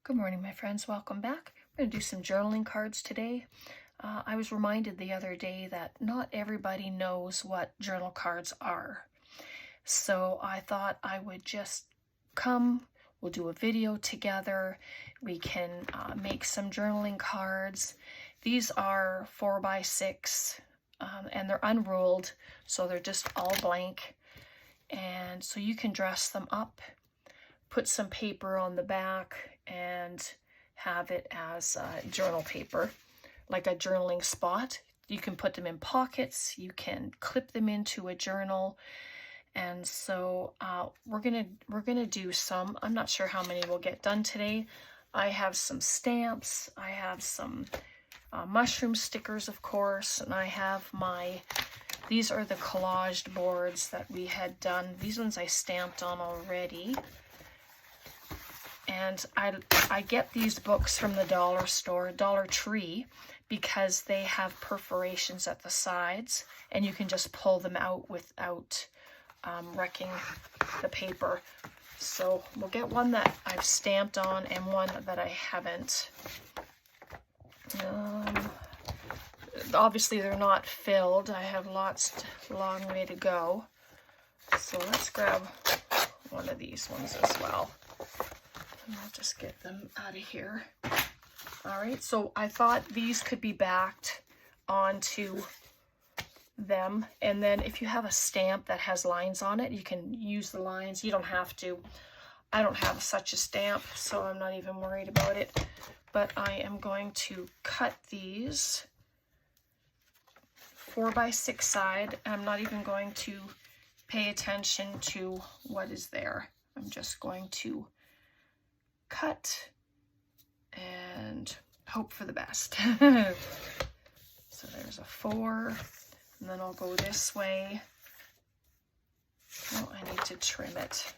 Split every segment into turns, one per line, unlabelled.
Good morning, my friends. Welcome back. We're going to do some journaling cards today. I was reminded the other day that not everybody knows what journal cards are. So I thought I would just we'll do a video together. We can make some journaling cards. These are 4x6 and they're unruled, so they're just all blank. And so you can dress them up, put some paper on the back, and have it as journal paper, like a journaling spot. You can put them in pockets, you can clip them into a journal. And so we're gonna do some. I'm not sure how many we'll get done today. I have some stamps, I have some mushroom stickers, of course, and I have these are the collaged boards that we had done. These ones I stamped on already. And I get these books from the dollar store, Dollar Tree, because they have perforations at the sides and you can just pull them out without wrecking the paper. So we'll get one that I've stamped on and one that I haven't. Obviously they're not filled. I have long way to go. So let's grab one of these ones as well. And I'll just get them out of here. All right, so I thought these could be backed onto them. And then if you have a stamp that has lines on it, you can use the lines. You don't have to. I don't have such a stamp, so I'm not even worried about it. But I am going to cut these 4x6 side. I'm not even going to pay attention to what is there. I'm just going to cut and hope for the best. So there's a 4, and then I'll go this way. Oh, I need to trim it.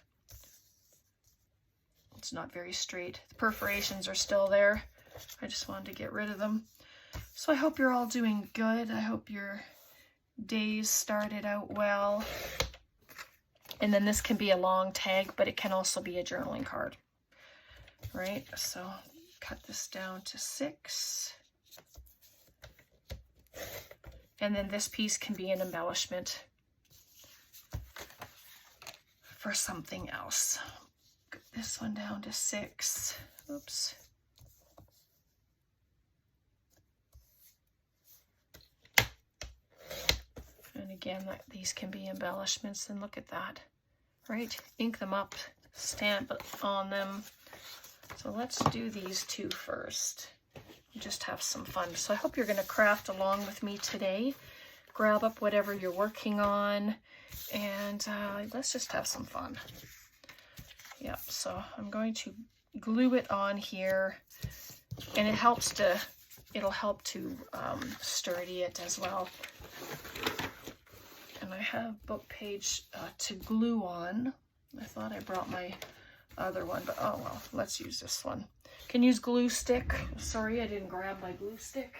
It's not very straight. The perforations are still there. I just wanted to get rid of them. So I hope you're all doing good. I hope your days started out well. And then this can be a long tag, but it can also be a journaling card. Right, so cut this down to 6. And then this piece can be an embellishment for something else. Cut this one down to 6. Oops. And again, these can be embellishments, and look at that. Right, ink them up, stamp on them. So let's do these two first. Just have some fun. So I hope you're going to craft along with me today. Grab up whatever you're working on, and let's just have some fun. Yep, so I'm going to glue it on here, and it'll help to sturdy it as well. And I have book page to glue on. I thought I brought my other one, but oh well, let's use this one. Can use glue stick. Sorry, I didn't grab my glue stick.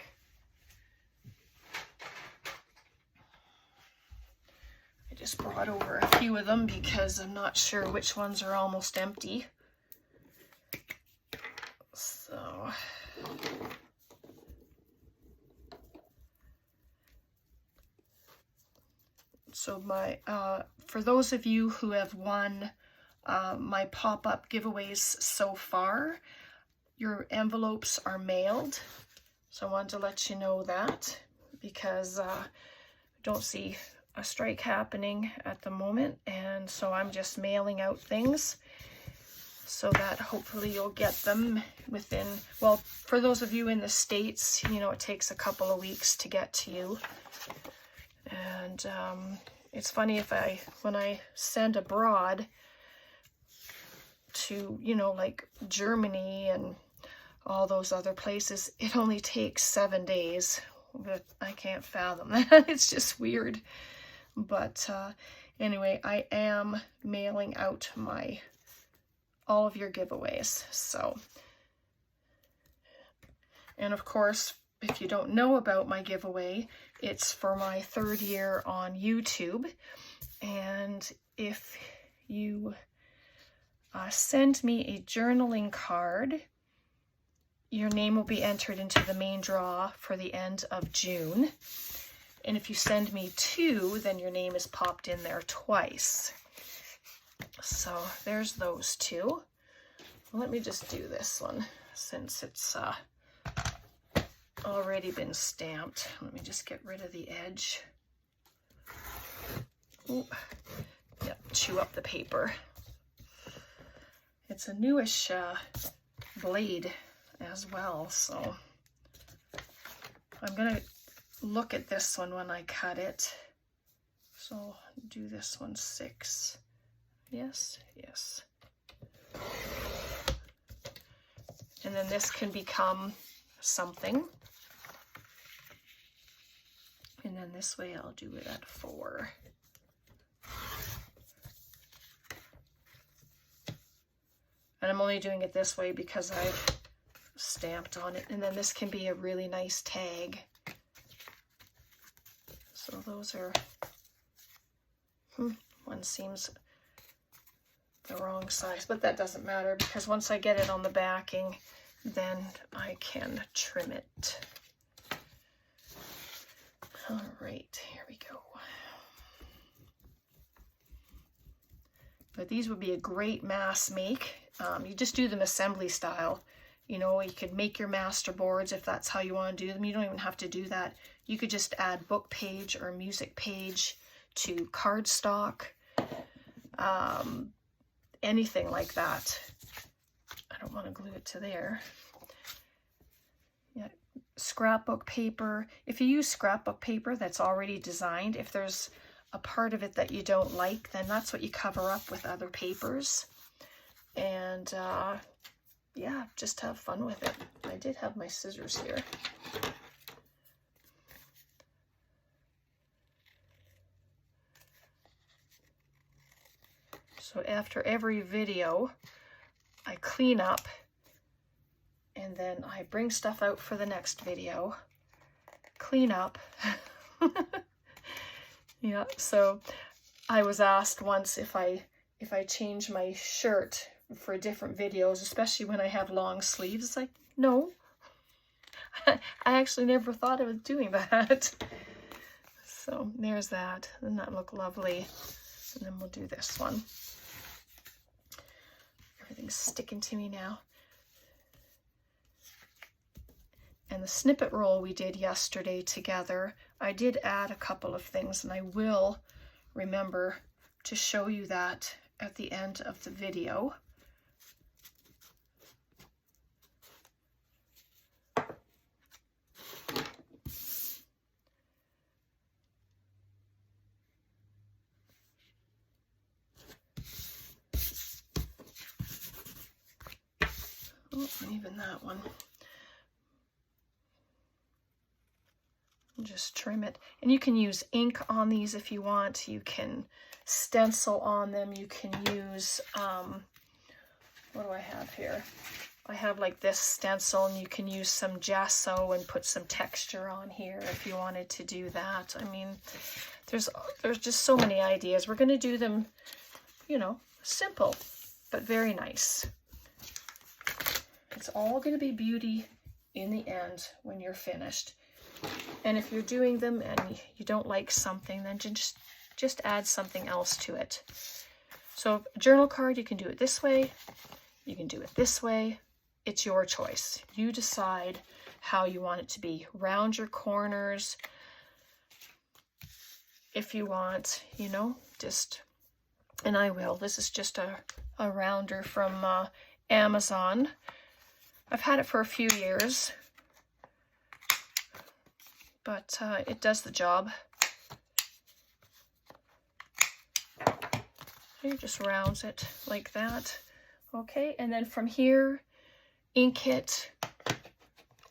I just brought over a few of them because I'm not sure which ones are almost empty. So my for those of you who have won my pop-up giveaways so far, your envelopes are mailed. So I wanted to let you know that, because I don't see a strike happening at the moment, and so I'm just mailing out things so that hopefully you'll get them within, well, for those of you in the States, you know, it takes a couple of weeks to get to you. And it's funny, when I send abroad to, you know, like Germany and all those other places, it only takes 7 days. But I can't fathom that. It's just weird. But anyway, I am mailing out all of your giveaways. So, and of course, if you don't know about my giveaway, it's for my 3rd year on YouTube. And if you send me a journaling card your name will be entered into the main draw for the end of June. And if you send me 2, then your name is popped in there twice. So there's those 2. Let me just do this one since it's already been stamped. Let me just get rid of the edge. Ooh. Yep, chew up the paper. It's a newish blade as well, so I'm gonna look at this one when I cut it. So do this one 6. Yes, yes. And then this can become something. And then this way I'll do it at 4. And I'm only doing it this way because I've stamped on it. And then this can be a really nice tag. So those are, one seems the wrong size, but that doesn't matter because once I get it on the backing, then I can trim it. All right, here we go. But these would be a great mass make. You just do them assembly style. You know, you could make your master boards if that's how you want to do them. You don't even have to do that. You could just add book page or music page to cardstock, anything like that. I don't want to glue it to there. Yeah, scrapbook paper. If you use scrapbook paper that's already designed, if there's a part of it that you don't like, then that's what you cover up with other papers. And yeah, just have fun with it. I did have my scissors here. So after every video, I clean up and then I bring stuff out for the next video, clean up. Yeah, so I was asked once if I change my shirt for different videos, especially when I have long sleeves. It's like, no, I actually never thought of doing that. So there's that. Doesn't that look lovely? And then we'll do this one. Everything's sticking to me now. And the snippet roll we did yesterday together, I did add a couple of things, and I will remember to show you that at the end of the video. Oh, and even that one. Just trim it. And you can use ink on these if you want. You can stencil on them. You can use, what do I have here? I have like this stencil, and you can use some gesso and put some texture on here if you wanted to do that. I mean, there's just so many ideas. We're going to do them, you know, simple, but very nice. It's all going to be beauty in the end when you're finished. And if you're doing them and you don't like something, then just add something else to it. So a journal card, you can do it this way. You can do it this way. It's your choice. You decide how you want it to be. Round your corners if you want, you know, just, and I will. This is just a rounder from Amazon. I've had it for a few years, but it does the job. It just rounds it like that. Okay, and then from here, ink it.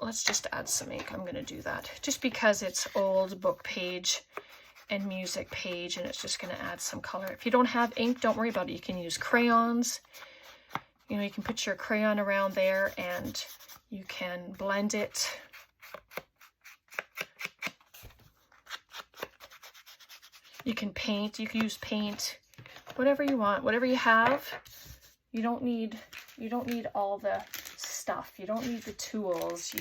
Let's just add some ink. I'm going to do that just because it's old book page and music page, and it's just going to add some color. If you don't have ink, don't worry about it. You can use crayons. You know, you can put your crayon around there and you can blend it. You can paint, you can use paint, whatever you want, whatever you have. You don't need all the stuff. You don't need the tools.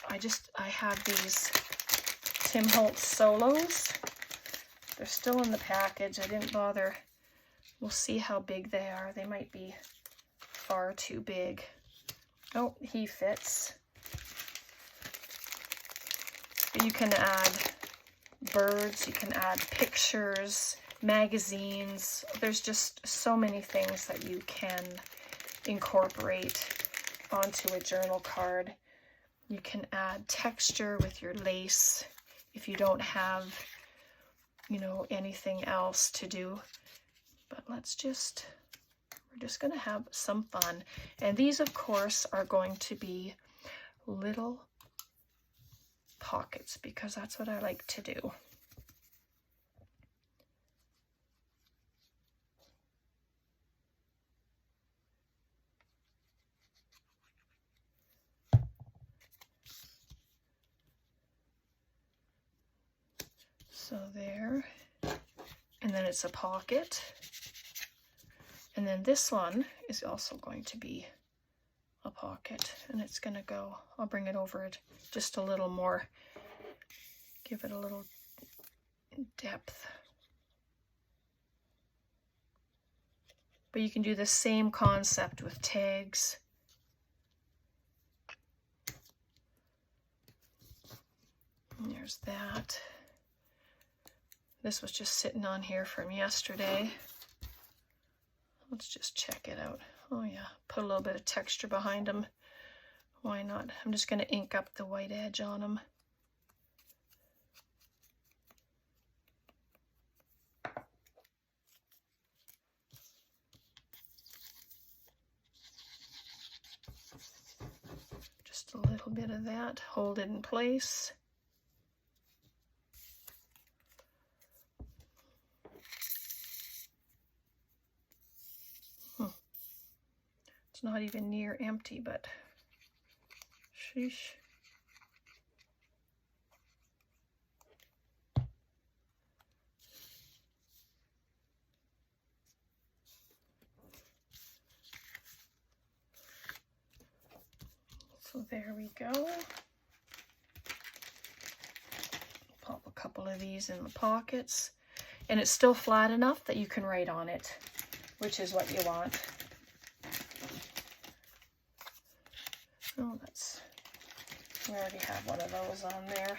I have these Tim Holtz Solos. They're still in the package. I didn't bother. We'll see how big they are. They might be far too big. Oh, he fits. But you can add birds, you can add pictures, magazines. There's just so many things that you can incorporate onto a journal card. You can add texture with your lace if you don't have, you know, anything else to do. But we're just going to have some fun. And these, of course, are going to be little pockets because that's what I like to do. So there, and then it's a pocket. And then this one is also going to be a pocket, and it's going to go, I'll bring it over it just a little more, give it a little depth. But you can do the same concept with tags. And there's that. This was just sitting on here from yesterday. Let's just check it out. Oh yeah, put a little bit of texture behind them. Why not? I'm just going to ink up the white edge on them. Just a little bit of that. Hold it in place. It's not even near empty, but sheesh. So there we go. Pop a couple of these in the pockets. And it's still flat enough that you can write on it, which is what you want. Oh, we already have one of those on there.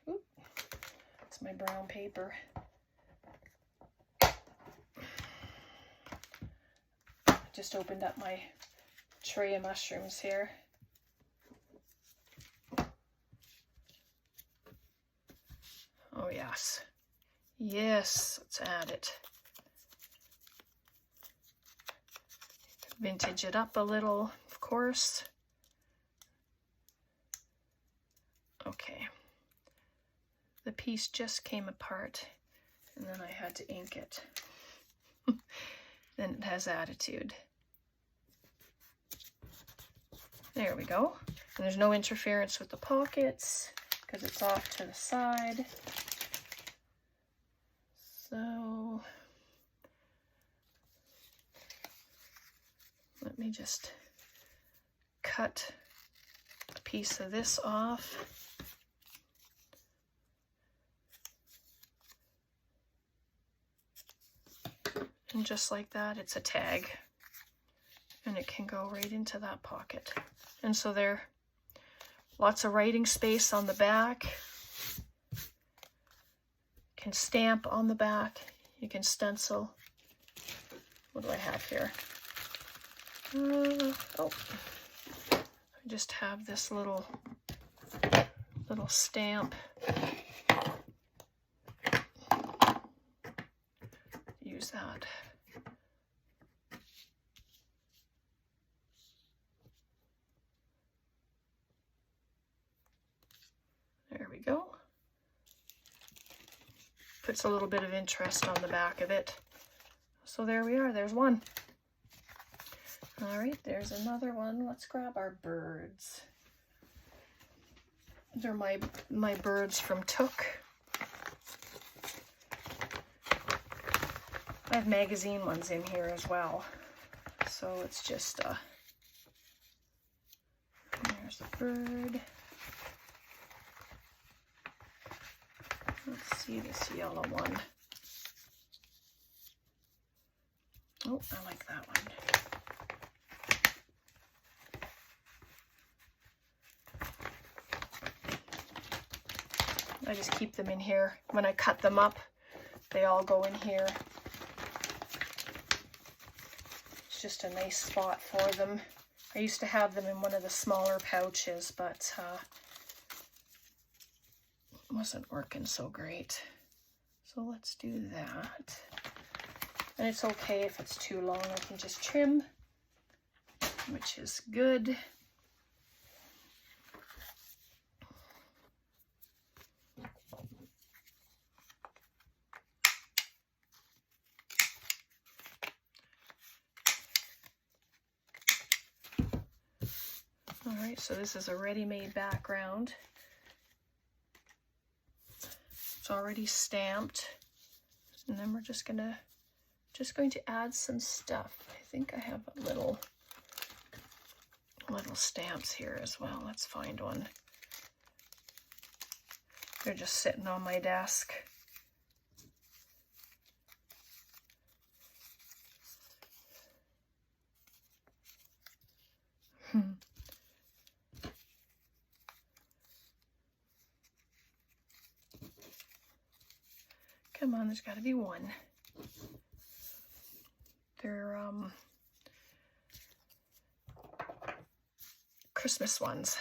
Oop, it's my brown paper. Just opened up my tray of mushrooms here. Oh yes. Yes, let's add it. Vintage it up a little, of course. Okay. The piece just came apart, and then I had to ink it. Then it has attitude. There we go. And there's no interference with the pockets because it's off to the side. So let me just cut a piece of this off. And just like that, it's a tag. And it can go right into that pocket. And so there, lots of writing space on the back. Can stamp on the back. You can stencil. What do I have here? Oh, I just have this little stamp. Use that. There we go. Puts a little bit of interest on the back of it. So there we are, there's one. All right, there's another one. Let's grab our birds. They're my birds from Took. I have magazine ones in here as well. So it's just, there's the bird. Let's see this yellow one. Oh, I like that one. I just keep them in here. When I cut them up, they all go in here. It's just a nice spot for them. I used to have them in one of the smaller pouches, but it wasn't working so great. So let's do that. And it's okay if it's too long, I can just trim, which is good. All right, so this is a ready-made background. It's already stamped, and then we're just going to add some stuff. I think I have little stamps here as well. Let's find one. They're just sitting on my desk. Come on, there's got to be one. They're Christmas ones.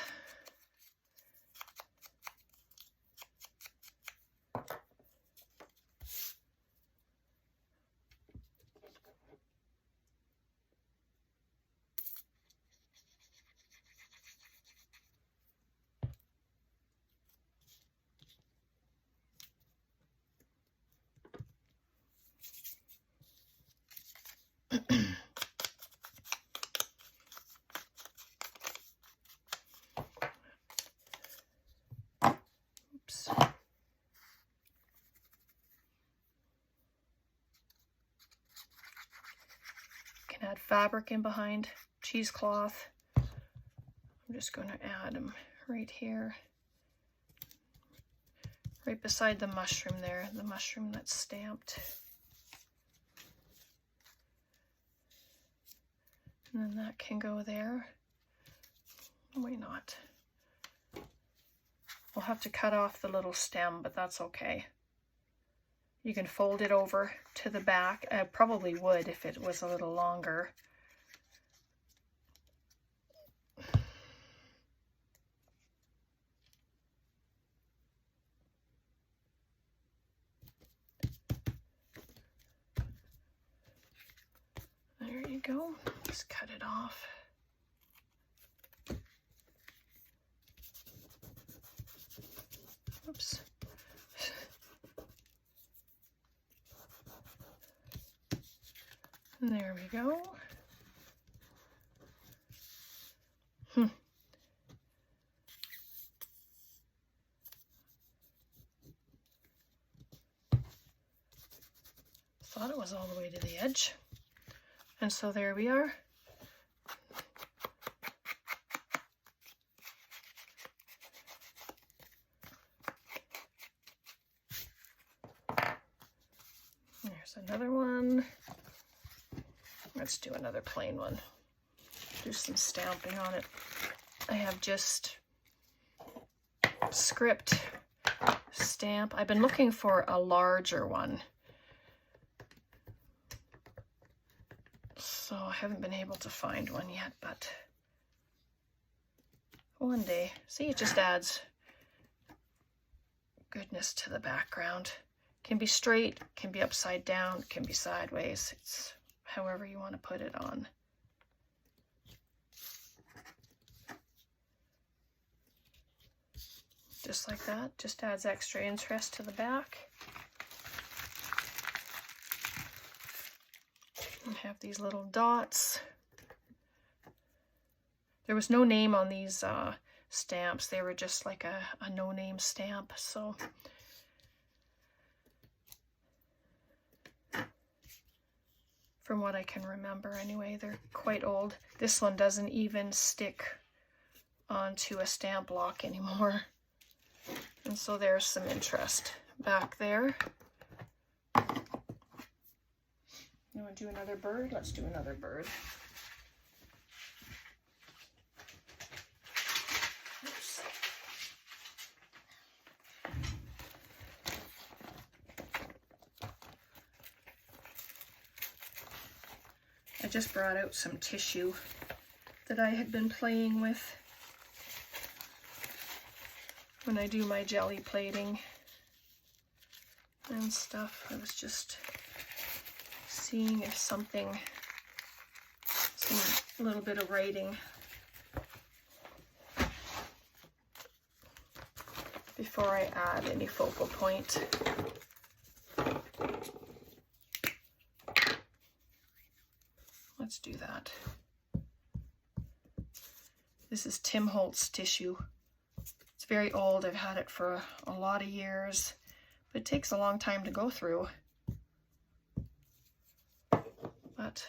Oops. Can add fabric in behind, cheesecloth. I'm just going to add them right here, right beside the mushroom there, the mushroom that's stamped. And then that can go there. Why not? We'll have to cut off the little stem, but that's okay. You can fold it over to the back. I probably would if it was a little longer. There you go. Just cut it off. Oops. And there we go. Thought it was all the way to the edge. And so there we are. There's another one. Let's do another plain one. Do some stamping on it. I have just script stamp. I've been looking for a larger one. So I haven't been able to find one yet, but one day. See, it just adds goodness to the background. Can be straight, can be upside down, can be sideways. It's however you want to put it on. Just like that, just adds extra interest to the back. And have these little dots. There was no name on these stamps. They were just like a no-name stamp, so from what I can remember anyway. They're quite old. This one doesn't even stick onto a stamp block anymore. And so there's some interest back there. You want to do another bird? Let's do another bird. Oops. I just brought out some tissue that I had been playing with when I do my jelly plating and stuff. I was just seeing if some little bit of writing before I add any focal point. Let's do that. This is Tim Holtz tissue. It's very old. I've had it for a lot of years, but it takes a long time to go through. But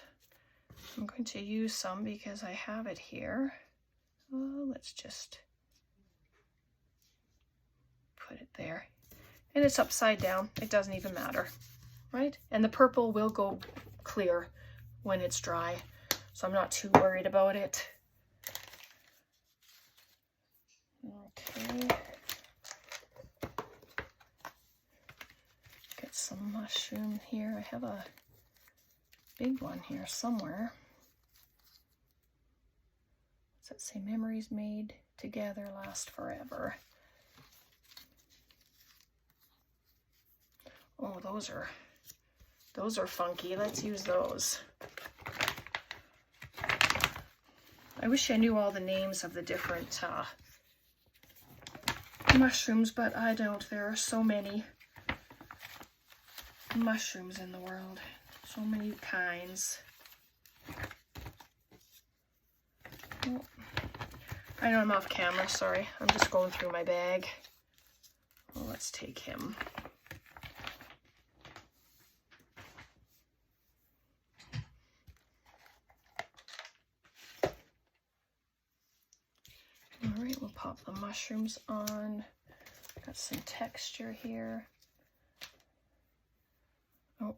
I'm going to use some because I have it here. Oh, let's just put it there. And it's upside down. It doesn't even matter, right? And the purple will go clear when it's dry, so I'm not too worried about it. Okay. Get some mushroom here. I have a big one here somewhere. Does that say memories made together last forever? Oh, those are funky. Let's use those. I wish I knew all the names of the different mushrooms, but I don't. There are so many mushrooms in the world. So many kinds. Oh, I know I'm off camera, sorry. I'm just going through my bag. Well, let's take him. All right, we'll pop the mushrooms on. Got some texture here. Oh.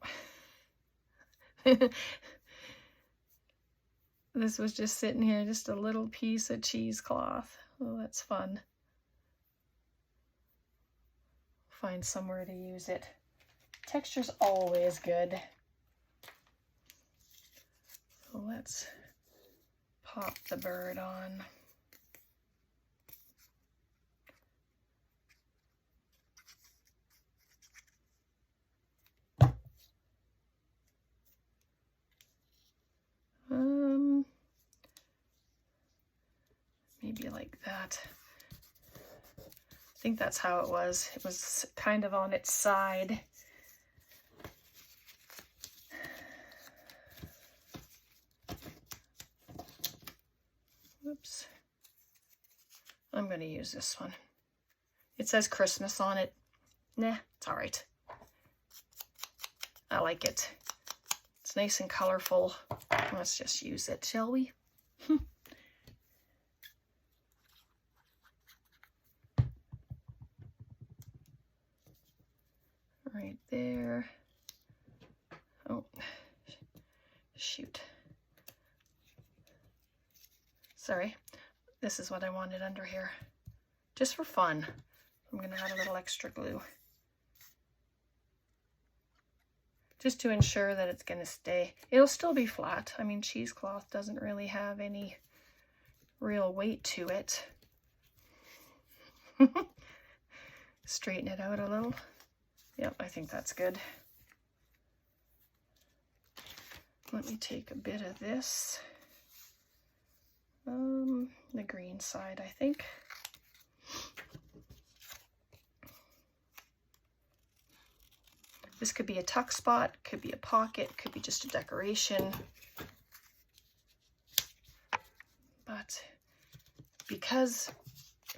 This was just sitting here, just a little piece of cheesecloth. Oh, that's fun. Find somewhere to use it. Texture's always good. So let's pop the bird on. Maybe like that. I think that's how it was. It was kind of on its side. Whoops. I'm going to use this one. It says Christmas on it. Nah, it's all right. I like it. It's nice and colorful. Let's just use it, shall we? Right there. Oh, shoot. Sorry. This is what I wanted under here. Just for fun. I'm going to add a little extra glue. Just to ensure that it's going to stay. It'll still be flat. I mean, cheesecloth doesn't really have any real weight to it. Straighten it out a little. Yep, I think that's good. Let me take a bit of this. The green side, I think. This could be a tuck spot, could be a pocket, could be just a decoration. But because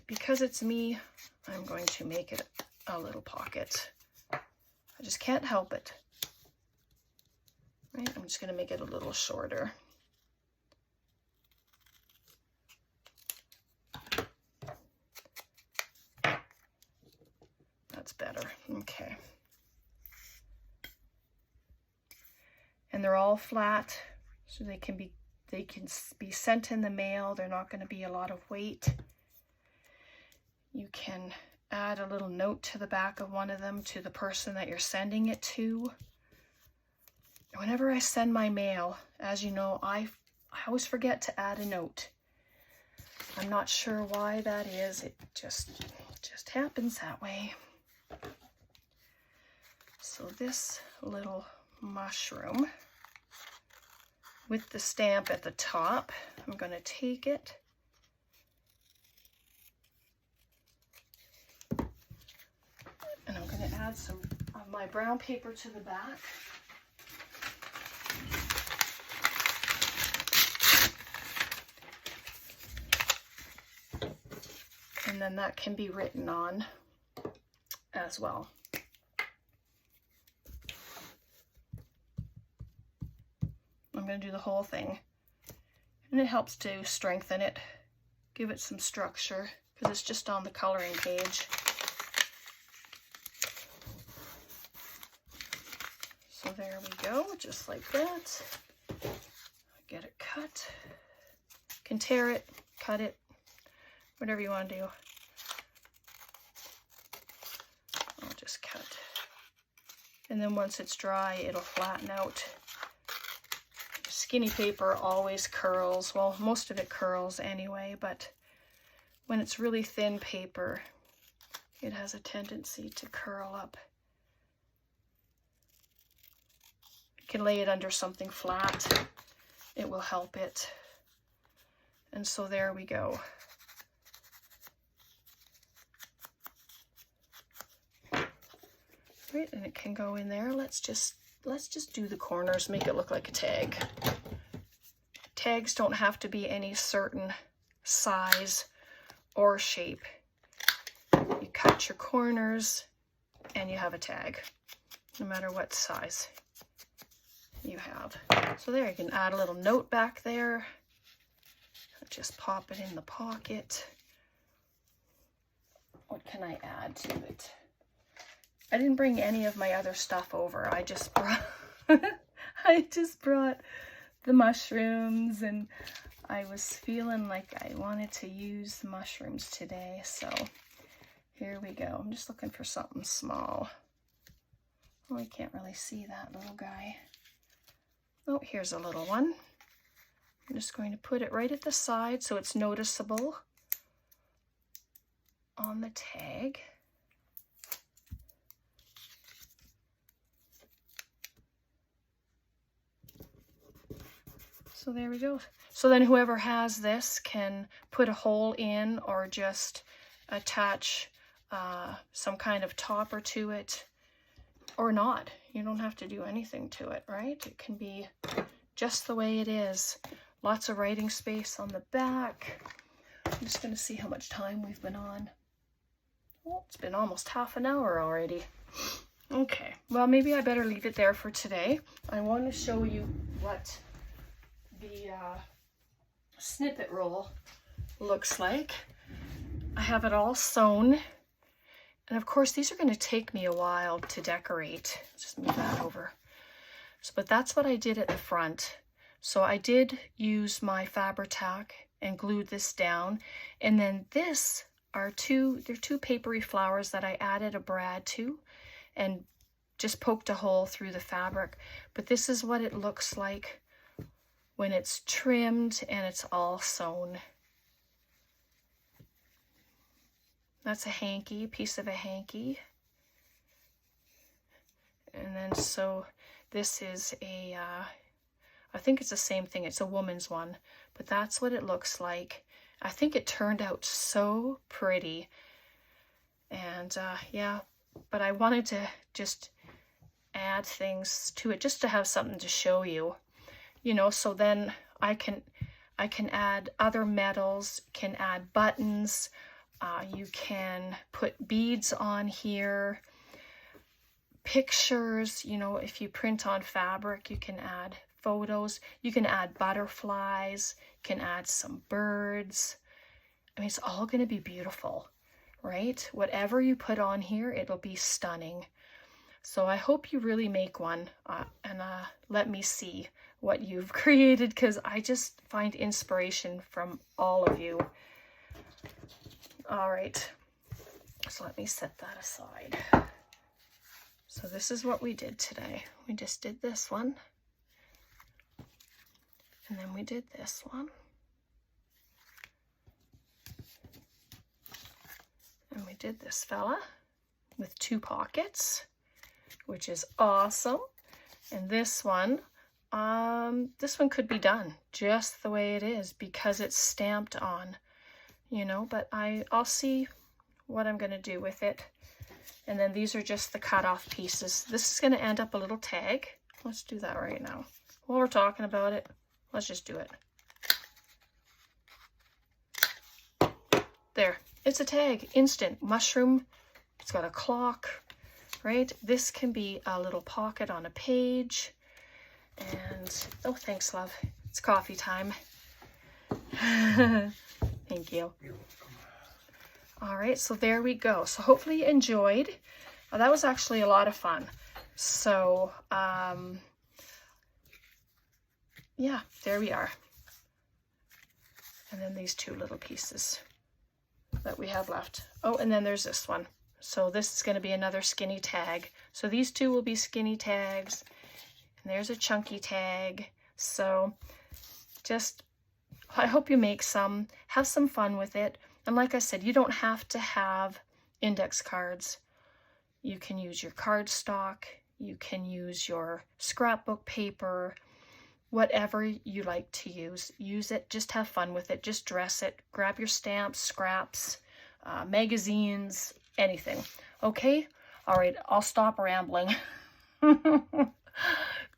it's me, I'm going to make it a little pocket. I just can't help it. Right, I'm just going to make it a little shorter. That's better. Okay. And they're all flat, so they can be sent in the mail. They're not going to be a lot of weight. You can add a little note to the back of one of them to the person that you're sending it to. Whenever I send my mail, as you know, I always forget to add a note. I'm not sure why that is. It just happens that way. So this little mushroom with the stamp at the top, I'm going to take it and I'm going to add some of my brown paper to the back. And then that can be written on as well. I'm going to do the whole thing. And it helps to strengthen it, give it some structure, because it's just on the coloring page. So there we go, just like that. Get it cut. You can tear it, cut it, whatever you want to do. I'll just cut. And then once it's dry, it'll flatten out. Skinny paper always curls. Well, most of it curls anyway, but when it's really thin paper, it has a tendency to curl up. You can lay it under something flat. It will help it. And so there we go. Right, and it can go in there. Let's just do the corners, make it look like a tag. Tags don't have to be any certain size or shape. You cut your corners and you have a tag, no matter what size you have. So there, you can add a little note back there. Just pop it in the pocket. What can I add to it? I didn't bring any of my other stuff over. I just brought the mushrooms, and I was feeling like I wanted to use the mushrooms today. So here we go. I'm just looking for something small. Oh, I can't really see that little guy. Oh, here's a little one. I'm just going to put it right at the side so it's noticeable on the tag. So there we go. So then whoever has this can put a hole in or just attach some kind of topper to it, or not. You don't have to do anything to it, right? It can be just the way it is. Lots of writing space on the back. I'm just going to see how much time we've been on. Oh, it's been almost half an hour already. Okay, well, maybe I better leave it there for today. I want to show you what the snippet roll looks like. I have it all sewn, and of course these are going to take me a while to decorate. Just move that over. So, but that's what I did at the front. So I did use my Fabri-Tac and glued this down, and then this are two papery flowers that I added a brad to and just poked a hole through the fabric. But this is what it looks like when it's trimmed and it's all sewn. That's a hanky, piece of a hanky. And then so this is a, I think it's the same thing. It's a woman's one, but that's what it looks like. I think it turned out so pretty. And yeah, but I wanted to just add things to it just to have something to show you. You know, so then I can add other metals, can add buttons, you can put beads on here, pictures. You know, if you print on fabric, you can add photos. You can add butterflies. You can add some birds. I mean, it's all going to be beautiful, right? Whatever you put on here, it'll be stunning. So I hope you really make one and let me see what you've created, because I just find inspiration from all of you. All right, so let me set that aside. So this is what we did today. We just did this one, and then we did this one, and we did this fella with 2 pockets, which is awesome. And this one could be done just the way it is because it's stamped on, you know, but I'll see what I'm going to do with it. And then these are just the cut off pieces. This is going to end up a little tag. Let's do that right now. While we're talking about it, let's just do it. There, it's a tag, instant. Mushroom, it's got a clock, right? This can be a little pocket on a page. And, oh, thanks, love. It's coffee time. Thank you.
You're welcome.
All right, so there we go. So hopefully you enjoyed. That was actually a lot of fun. So, yeah, there we are. And then these 2 little pieces that we have left. Oh, and then there's this one. So this is going to be another skinny tag. So these 2 will be skinny tags. And there's a chunky tag. So just, I hope you make some, have some fun with it. And like I said, you don't have to have index cards. You can use your cardstock. You can use your scrapbook paper, whatever you like to use. Use it, just have fun with it. Just dress it. Grab your stamps, scraps, magazines, anything. Okay? All right, I'll stop rambling.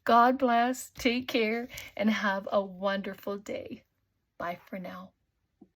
God bless, take care, and have a wonderful day. Bye for now.